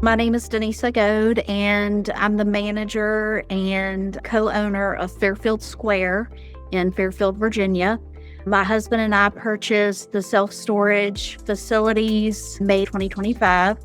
My name is Denisa and I'm the manager and co-owner of Fairfield Square in Fairfield, Virginia. My husband and I purchased the self-storage facilities May 2025,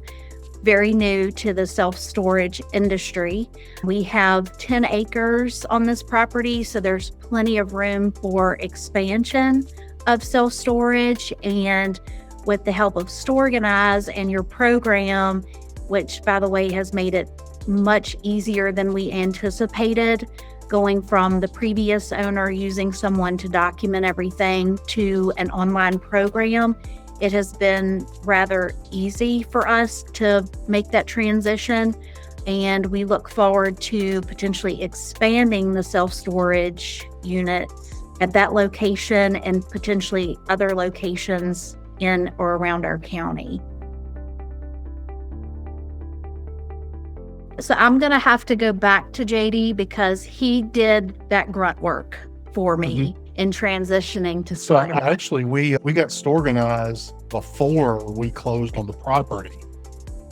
very new to the self-storage industry. We have 10 acres on this property, so there's plenty of room for expansion of self-storage. And with the help of Storeganise and your program, which, by the way, has made it much easier than we anticipated, going from the previous owner using someone to document everything to an online program. It has been rather easy for us to make that transition, and we look forward to potentially expanding the self-storage units at that location and potentially other locations in or around our county. So I'm going to have to go back to JD because he did that grunt work for me in transitioning to So Storeganise. actually, we got Storeganise before we closed on the property,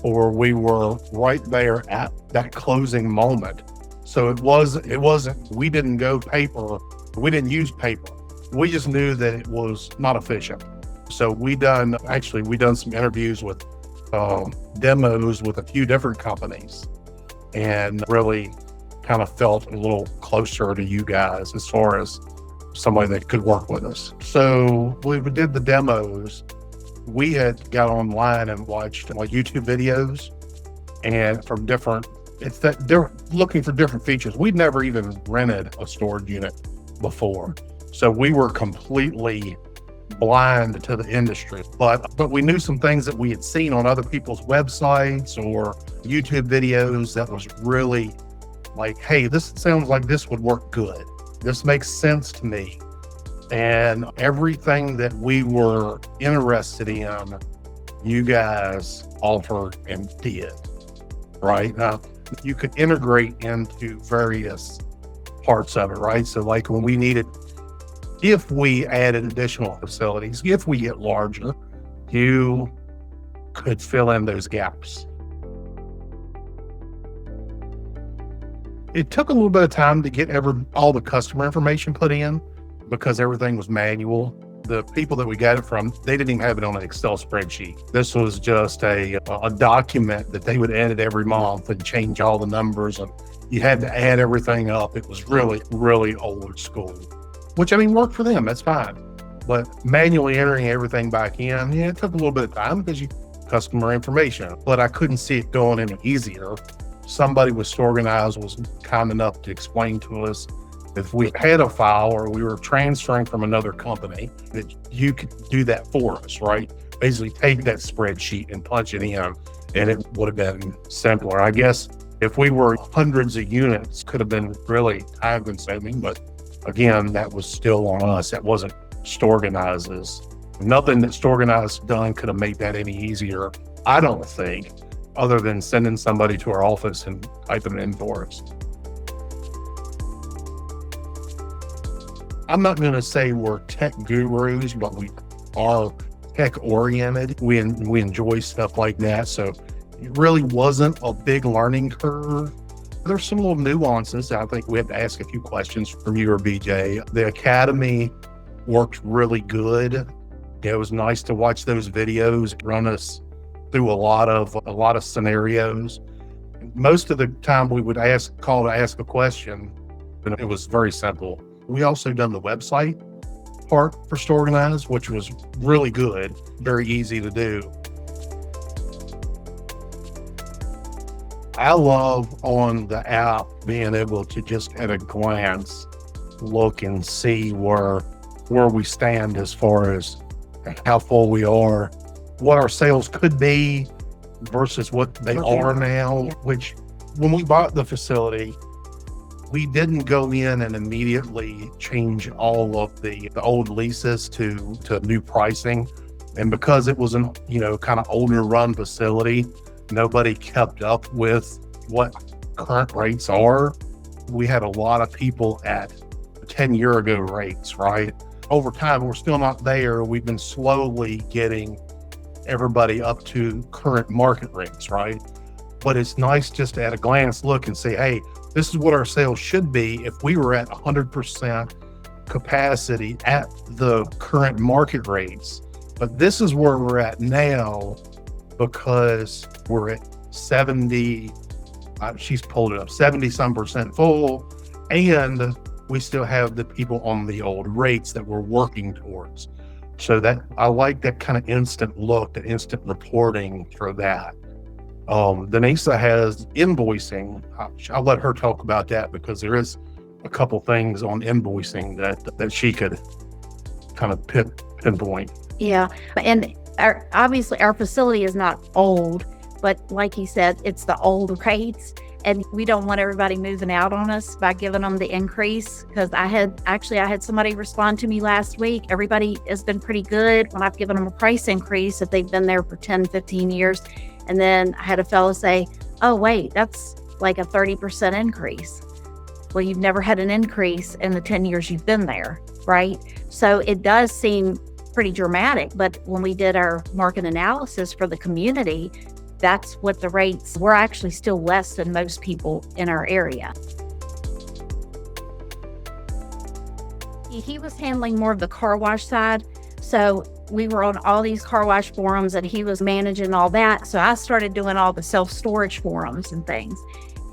or we were right there at that closing moment. So it wasn't, we didn't go paper, we didn't use paper. We just knew that it was not efficient. So we done some interviews with demos with a few different companies, and really kind of felt a little closer to you guys as far as somebody that could work with us. So we did the demos. We had got online and watched like YouTube videos, and from they're looking for different features. We'd never even rented a storage unit before. So we were completely blind to the industry, but we knew some things that we had seen on other people's websites or YouTube videos that was really like, hey, this sounds like this would work good. This makes sense to me. And everything that we were interested in, you guys offered and did, right? Now, you could integrate into various parts of it, right? So like when we needed, if we added additional facilities, if we get larger, you could fill in those gaps. It took a little bit of time to get all the customer information put in because everything was manual. The people that we got it from, they didn't even have it on an Excel spreadsheet. This was just a document that they would edit every month and change all the numbers, and you had to add everything up. It was really, really old school, which I mean, worked for them, that's fine. But manually entering everything back in, it took a little bit of time because customer information, but I couldn't see it going any easier. Somebody with Storeganise was kind enough to explain to us if we had a file or we were transferring from another company, that you could do that for us, right? Basically take that spreadsheet and punch it in, and it would have been simpler. I guess if we were hundreds of units, could have been really time consuming, but again, that was still on us. That wasn't Storeganise's. Nothing that Storeganise done could have made that any easier, I don't think, other than sending somebody to our office and typing it in for us. I'm not going to say we're tech gurus, but we are tech oriented. We enjoy stuff like that. So it really wasn't a big learning curve. There's some little nuances. I think we have to ask a few questions from you or BJ. The academy worked really good. It was nice to watch those videos run us through a lot of scenarios. Most of the time we would call to ask a question, and it was very simple. We also done the website part for Storeganise, which was really good, very easy to do. I love on the app being able to just at a glance look and see where we stand as far as how full we are, what our sales could be versus what they are now, which when we bought the facility, we didn't go in and immediately change all of the old leases to new pricing. And because it was an, kind of older run facility, nobody kept up with what current rates are. We had a lot of people at 10 year ago rates, right? Over time, we're still not there. We've been slowly getting everybody up to current market rates, right? but it's nice just to at a glance look and say, hey, this is what our sales should be if we were at 100% capacity at the current market rates. But this is where we're at now because we're at 70, she's pulled it up, 70 some percent full, and we still have the people on the old rates that we're working towards. So that I like that kind of instant look, the instant reporting for that. Denisa has invoicing. I'll let her talk about that because there is a couple things on invoicing that she could kind of pinpoint. Yeah. And obviously our facility is not old, but like he said, it's the old rates. And we don't want everybody moving out on us by giving them the increase. Because I had somebody respond to me last week. Everybody has been pretty good when I've given them a price increase if they've been there for 10, 15 years. And then I had a fellow say, oh, wait, that's like a 30% increase. Well, you've never had an increase in the 10 years you've been there, right? So it does seem pretty dramatic. But when we did our market analysis for the community, that's what the rates were, actually still less than most people in our area. He was handling more of the car wash side. So we were on all these car wash forums and he was managing all that. So I started doing all the self-storage forums and things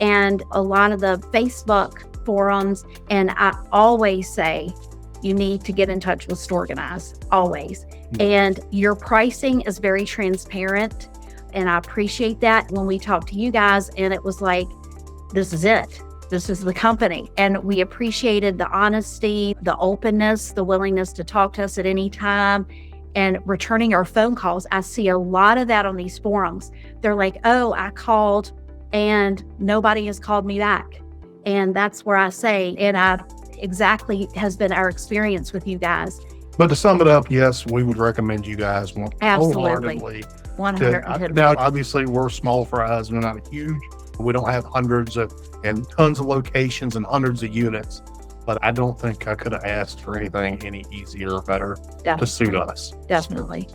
and a lot of the Facebook forums. And I always say, you need to get in touch with Storeganise, always. And your pricing is very transparent. And I appreciate that when we talked to you guys and it was like, this is it. This is the company. And we appreciated the honesty, the openness, the willingness to talk to us at any time and returning our phone calls. I see a lot of that on these forums. They're like, oh, I called and nobody has called me back. And that's where I say, exactly has been our experience with you guys. But to sum it up, yes, we would recommend you guys Absolutely. wholeheartedly. 110%. Now, obviously, we're small fries. We're not huge. We don't have hundreds of and tons of locations and hundreds of units. But I don't think I could have asked for anything any easier or better to suit us. Definitely.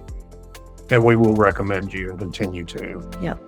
And we will recommend you and continue to. Yep.